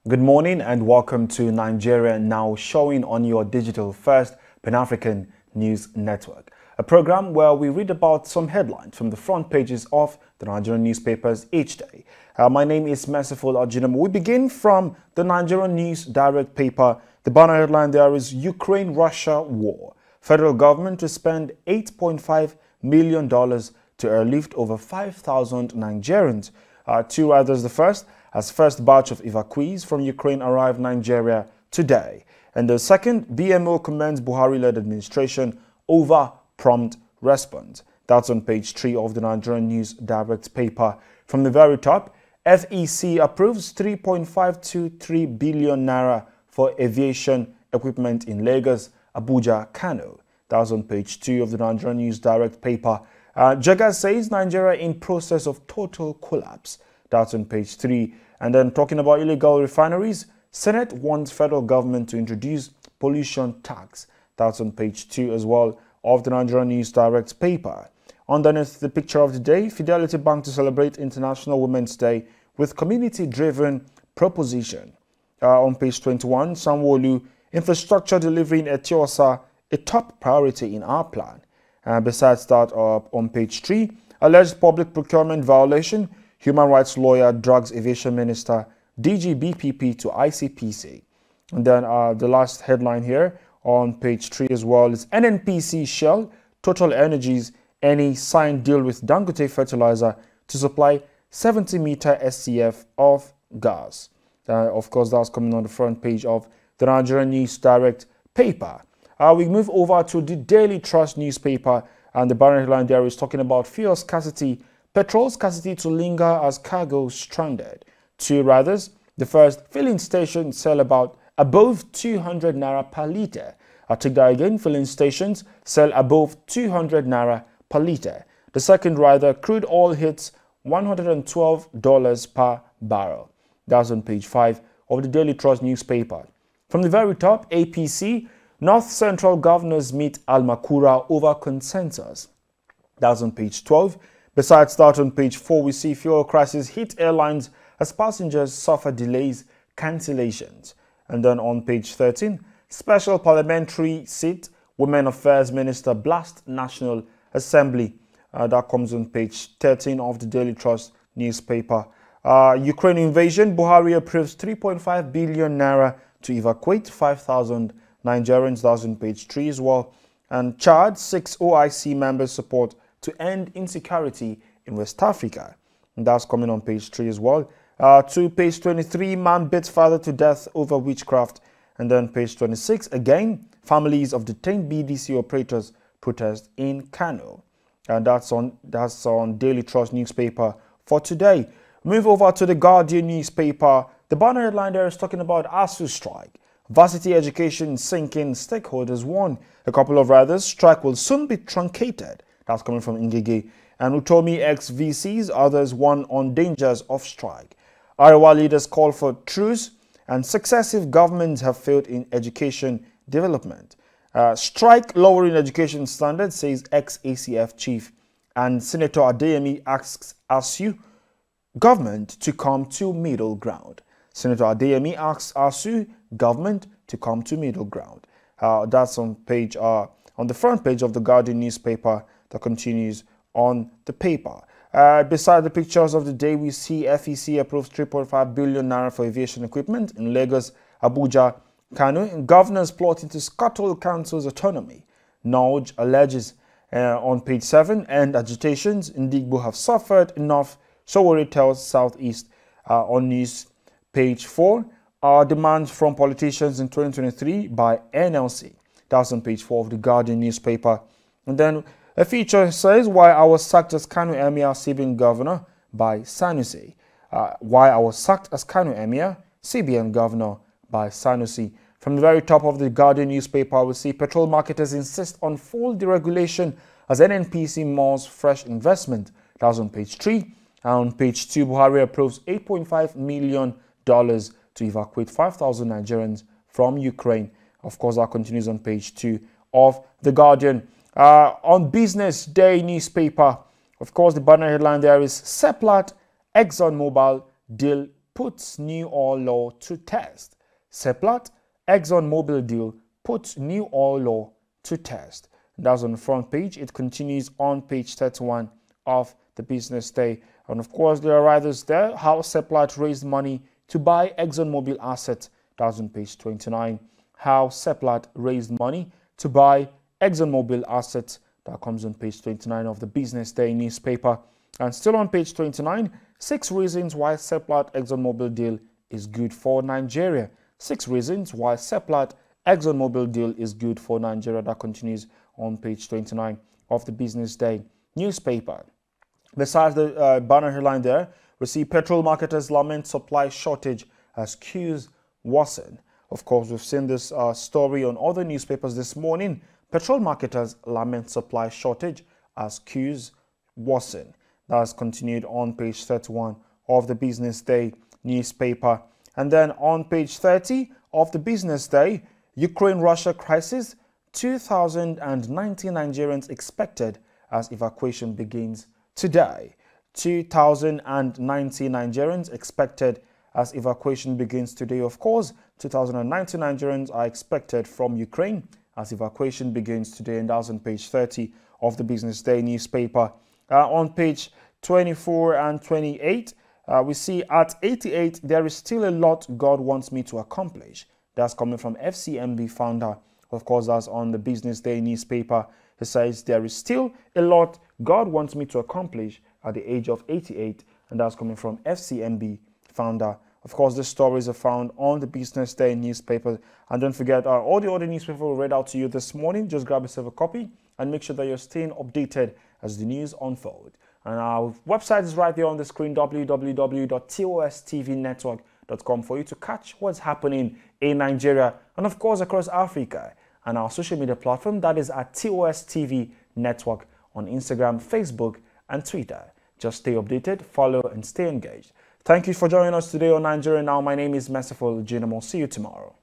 Good morning and welcome to Nigeria Now, showing on your digital first Pan-African news network. A program where we read about some headlines from the front pages of the Nigerian newspapers each day. My name is Merciful Ajinam. We begin from the Nigerian News Direct paper. The banner headline there is Ukraine-Russia War. Federal government to spend $8.5 million to airlift over 5,000 Nigerians. Two riders, the first batch of evacuees from Ukraine arrived Nigeria today. And the second, BMO commends Buhari-led administration over prompt response. That's on page 3 of the Nigerian News Direct paper. From the very top, FEC approves 3.523 billion naira for aviation equipment in Lagos, Abuja, Kano. That's on page 2 of the Nigerian News Direct paper. Jega says Nigeria in process of total collapse. That's on page 3. And then talking about illegal refineries, Senate wants federal government to introduce pollution tax. That's on page 2 as well of the Nigerian News Direct paper. Underneath the picture of the day, Fidelity Bank to celebrate International Women's Day with community-driven proposition. On page 21, Sanwo-Olu, infrastructure delivery in Etiosa, a top priority in our plan. Besides that, on page 3, alleged public procurement violation, Human Rights Lawyer Drugs Aviation Minister DGBPP to ICPC. And then the last headline here on page 3 as well is NNPC Shell Total Energies any signed deal with Dangote Fertilizer to supply 70-meter SCF of gas. Of course, that's coming on the front page of the Nigerian News Direct paper. We move over to the Daily Trust newspaper, and the banner headline there is talking about fuel scarcity. Petrol scarcity to linger as cargo stranded. Two riders. The first, filling stations sell above 200 naira per litre. I'll take that again. Filling stations sell above 200 naira per litre. The second rider, crude oil hits $112 per barrel. That's on page 5 of the Daily Trust newspaper. From the very top, APC, North Central governors meet Al-Makura over consensus. That's on page 12. Besides that, on page 4, we see fuel crisis hit airlines as passengers suffer delays, cancellations. And then on page 13, special parliamentary seat, Women Affairs Minister blast National Assembly. That comes on page 13 of the Daily Trust newspaper. Ukraine invasion, Buhari approves 3.5 billion naira to evacuate 5,000 Nigerians. That's on page 3 as well. And Chad, 6 OIC members support to end insecurity in West Africa. And that's coming on page 3 as well. To page 23, man beats father to death over witchcraft. And then page 26, again, families of detained BDC operators protest in Kano. And that's on Daily Trust newspaper for today. Move over to the Guardian newspaper. The banner headline there is talking about ASU strike. Varsity education sinking, stakeholders warn. A couple of riders, strike will soon be truncated. That's coming from Ngige. And Utomi ex-VCs, others warn on dangers of strike. Arewa leaders call for truce, and successive governments have failed in education development. Strike lowering education standards, says ex-ACF chief. And Senator Adeyemi asks ASU government to come to middle ground. Senator Adeyemi asks ASU government to come to middle ground. That's on page on the front page of the Guardian newspaper that continues on the paper. Beside the pictures of the day, we see FEC approves 3.5 billion naira for aviation equipment in Lagos, Abuja, Kano, and governors plotting to scuttle council's autonomy. Nudge alleges on page 7, and agitations in Digbo have suffered enough, Sowore tells Southeast. On news page 4, demands from politicians in 2023 by NLC. That's on page 4 of the Guardian newspaper. And then a feature says why I was sacked as Kano Emir, CBN Governor by Sanusi. Why I was sacked as Kano Emir, CBN Governor by Sanusi. From the very top of the Guardian newspaper, we see petrol marketers insist on full deregulation as NNPC mulls fresh investment. That's on page 3. And on page 2, Buhari approves $8.5 million to evacuate 5,000 Nigerians from Ukraine. Of course, that continues on page 2 of the Guardian. On Business Day newspaper, of course, the banner headline there is Seplat ExxonMobil deal puts new oil law to test. Seplat, ExxonMobil deal puts new oil law to test. That's on the front page. It continues on page 31 of the Business Day. And of course, there are writers there. How Seplat raised money to buy ExxonMobil assets. That's on page 29. How Seplat raised money to buy ExxonMobil assets. That comes on page 29 of the Business Day newspaper. And still on page 29, 6 reasons why Seplat ExxonMobil deal is good for Nigeria. 6 reasons why Seplat ExxonMobil deal is good for Nigeria. That continues on page 29 of the Business Day newspaper. Besides the banner headline there, we see petrol marketers lament supply shortage as queues worsen. Of course, we've seen this story on other newspapers this morning. Petrol marketers lament supply shortage as queues worsen. That's continued on page 31 of the Business Day newspaper. And then on page 30 of the Business Day, Ukraine-Russia crisis, 2,090 Nigerians expected as evacuation begins today. 2,090 Nigerians expected as evacuation begins today. Of course, 2,090 Nigerians are expected from Ukraine as evacuation begins today, and that's on page 30 of the Business Day newspaper. On page 24 and 28, we see at 88, there is still a lot God wants me to accomplish. That's coming from FCMB founder. Of course, that's on the Business Day newspaper. He says there is still a lot God wants me to accomplish at the age of 88, and that's coming from FCMB founder. Of course, the stories are found on the Business Day newspaper. And don't forget, all the other newspapers we read out to you this morning. Just grab yourself a copy and make sure that you're staying updated as the news unfold. And our website is right there on the screen, www.tostvnetwork.com, for you to catch what's happening in Nigeria and, of course, across Africa. And our social media platform, that is at TOSTV Network on Instagram, Facebook, and Twitter. Just stay updated, follow, and stay engaged. Thank you for joining us today on Nigeria Now. My name is Merciful Jinamo. See you tomorrow.